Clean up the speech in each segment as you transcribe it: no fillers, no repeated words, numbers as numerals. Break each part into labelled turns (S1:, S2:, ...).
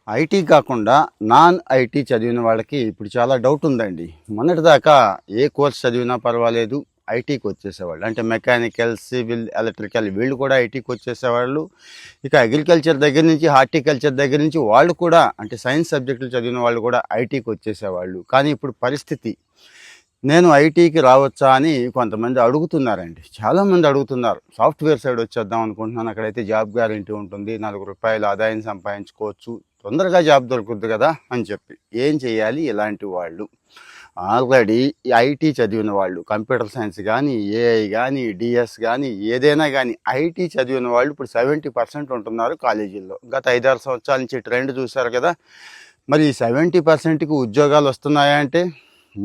S1: IT కాకుండా non IT చదివిన వాళ్ళకి ఇప్పుడు చాలా డౌట్ ఉందండి. మొన్నటిదాకా ఏ కోర్స్ చదివినా పర్వాలేదు ఐటీకి వచ్చేసేవాళ్ళు. అంటే మెకానికల్, సివిల్, ఎలక్ట్రికల్ వీళ్ళు కూడా ఐటీకి వచ్చేసేవాళ్ళు. ఇక అగ్రికల్చర్ దగ్గర నుంచి, హార్టికల్చర్ దగ్గర నుంచి వాళ్ళు కూడా అంటే సైన్స్ సబ్జెక్టులు చదివిన వాళ్ళు కూడా ఐటీకి వచ్చేసేవాళ్ళు. కానీ ఇప్పుడు పరిస్థితి నేను ఐటీకి రావచ్చా అని కొంతమంది అడుగుతున్నారండి. చాలామంది అడుగుతున్నారు. సాఫ్ట్వేర్ సైడ్ వచ్చేద్దాం అనుకుంటున్నాను, అక్కడైతే జాబ్ గ్యారంటీ ఉంటుంది, ₹4 ఆదాయం సంపాదించుకోవచ్చు, తొందరగా జాబ్ దొరుకుతుంది కదా అని చెప్పి. ఏం చేయాలి ఇలాంటి వాళ్ళు? ఆల్రెడీ ఐటీ చదివిన వాళ్ళు, కంప్యూటర్ సైన్స్ కానీ, ఏఐ కానీ, డిఎస్ కానీ, ఏదైనా కానీ ఐటీ చదివిన వాళ్ళు ఇప్పుడు 70% ఉంటున్నారు కాలేజీల్లో. గత 5-6 సంవత్సరాల నుంచి ట్రెండ్ చూశారు కదా. మరి ఈ 70%కి ఉద్యోగాలు వస్తున్నాయా అంటే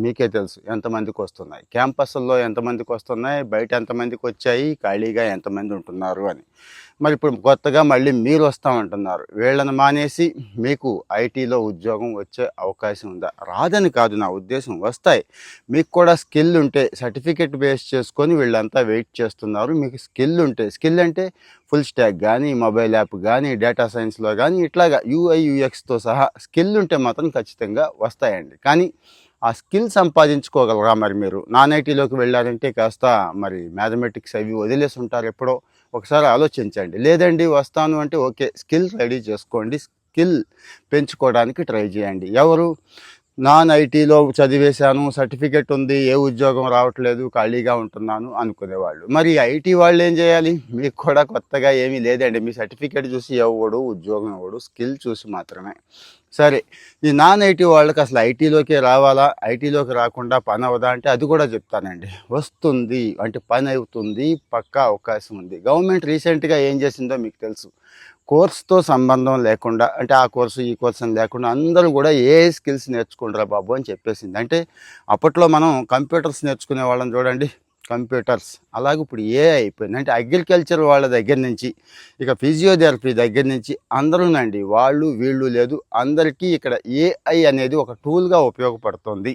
S1: మీకే తెలుసు ఎంతమందికి వస్తున్నాయి, క్యాంపస్ల్లో ఎంతమందికి వస్తున్నాయి, బయట ఎంతమందికి వచ్చాయి, ఖాళీగా ఎంతమంది ఉంటున్నారు అని. మరి ఇప్పుడు కొత్తగా మళ్ళీ మీరు వస్తామంటున్నారు. వీళ్ళని మానేసి మీకు ఐటీలో ఉద్యోగం వచ్చే అవకాశం ఉందా? రాదని కాదు నా ఉద్దేశం, వస్తాయి. మీకు కూడా స్కిల్ ఉంటే సర్టిఫికెట్ బేస్ చేసుకొని వీళ్ళంతా వెయిట్ చేస్తున్నారు. మీకు స్కిల్ ఉంటే, స్కిల్ అంటే ఫుల్ స్టాక్ కానీ, మొబైల్ యాప్ కానీ, డేటా సైన్స్లో కానీ, ఇట్లాగా యూఐ యూఎక్స్తో సహా స్కిల్ ఉంటే మాత్రం ఖచ్చితంగా వస్తాయండి. కానీ ఆ స్కిల్ సంపాదించుకోగలరా? మరి మీరు నాన్ ఐటీలోకి వెళ్ళారంటే కాస్త మరి మ్యాథమెటిక్స్ అవి వదిలేసి ఉంటారు ఎప్పుడో. ఒకసారి ఆలోచించండి. లేదండి వస్తాను అంటే ఓకే, స్కిల్ రెడీ చేసుకోండి, స్కిల్ పెంచుకోవడానికి ట్రై చేయండి. ఎవరు నాన్ ఐటీలో చదివేశాను, సర్టిఫికెట్ ఉంది, ఏ ఉద్యోగం రావట్లేదు, ఖాళీగా ఉంటున్నాను అనుకునేవాళ్ళు. మరి ఐటీ వాళ్ళు ఏం చేయాలి? మీకు కూడా కొత్తగా ఏమీ లేదండి. మీ సర్టిఫికెట్ చూసి ఎవడు ఉద్యోగం ఇవ్వడు, స్కిల్ చూసి మాత్రమే. సరే, ఈ నాన్ ఐటీ వాళ్ళకి అసలు ఐటీలోకి రావాలా, ఐటీలోకి రాకుండా పని అవదా అంటే అది కూడా చెప్తానండి. వస్తుంది అంటే పని అవుతుంది, పక్కా అవకాశం ఉంది. గవర్నమెంట్ రీసెంట్గా ఏం చేసిందో మీకు తెలుసు. కోర్స్తో సంబంధం లేకుండా, అంటే ఆ కోర్సు ఈ కోర్సు అని లేకుండా అందరూ కూడా ఏ స్కిల్స్ నేర్చుకుంటారా బాబు అని చెప్పేసింది. అంటే అప్పట్లో మనం కంప్యూటర్స్ నేర్చుకునే వాళ్ళని చూడండి, కంప్యూటర్స్. అలాగే ఇప్పుడు ఏఐ అయిపోయింది. అంటే అగ్రికల్చర్ వాళ్ళ దగ్గర నుంచి, ఇక ఫిజియోథెరపీ దగ్గర నుంచి అందరూనండి, వాళ్ళు వీళ్ళు లేదు, అందరికీ ఇక్కడ ఏఐ అనేది ఒక టూల్గా ఉపయోగపడుతుంది.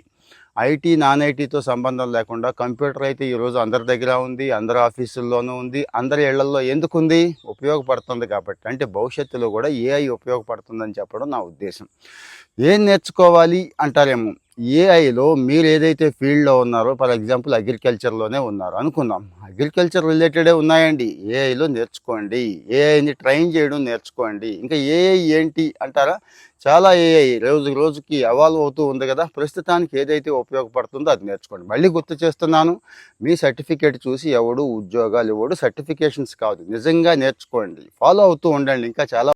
S1: ఐటీ నాన్ ఐటీతో సంబంధం లేకుండా కంప్యూటర్ అయితే ఈరోజు అందరి దగ్గర ఉంది, అందరి ఆఫీసుల్లోనూ ఉంది, అందరి ఇళ్లల్లో ఎందుకు ఉంది? ఉపయోగపడుతుంది కాబట్టి. అంటే భవిష్యత్తులో కూడా ఏఐ ఉపయోగపడుతుందని చెప్పడం నా ఉద్దేశం. ఏం నేర్చుకోవాలి అంటారేమో. ఏఐలో మీరు ఏదైతే ఫీల్డ్లో ఉన్నారో, ఫర్ ఎగ్జాంపుల్ అగ్రికల్చర్లోనే ఉన్నారు అనుకుందాం, అగ్రికల్చర్ రిలేటెడే ఉన్నాయండి, ఏఐలో నేర్చుకోండి, ఏఐని ట్రైన్ చేయడం నేర్చుకోండి. ఇంకా ఏఐ ఏంటి అంటారా? చాలా ఏఐ రోజు రోజుకి ఎవాల్వ్ అవుతూ ఉంది కదా. ప్రస్తుతానికి ఏదైతే ఉపయోగపడుతుందో అది నేర్చుకోండి. మళ్ళీ గుర్తు చేస్తున్నాను, మీ సర్టిఫికేట్ చూసి ఎవడు ఉద్యోగాలు ఇవ్వడు, సర్టిఫికేషన్స్ కాదు, నిజంగా నేర్చుకోండి, ఫాలో అవుతూ ఉండండి. ఇంకా చాలా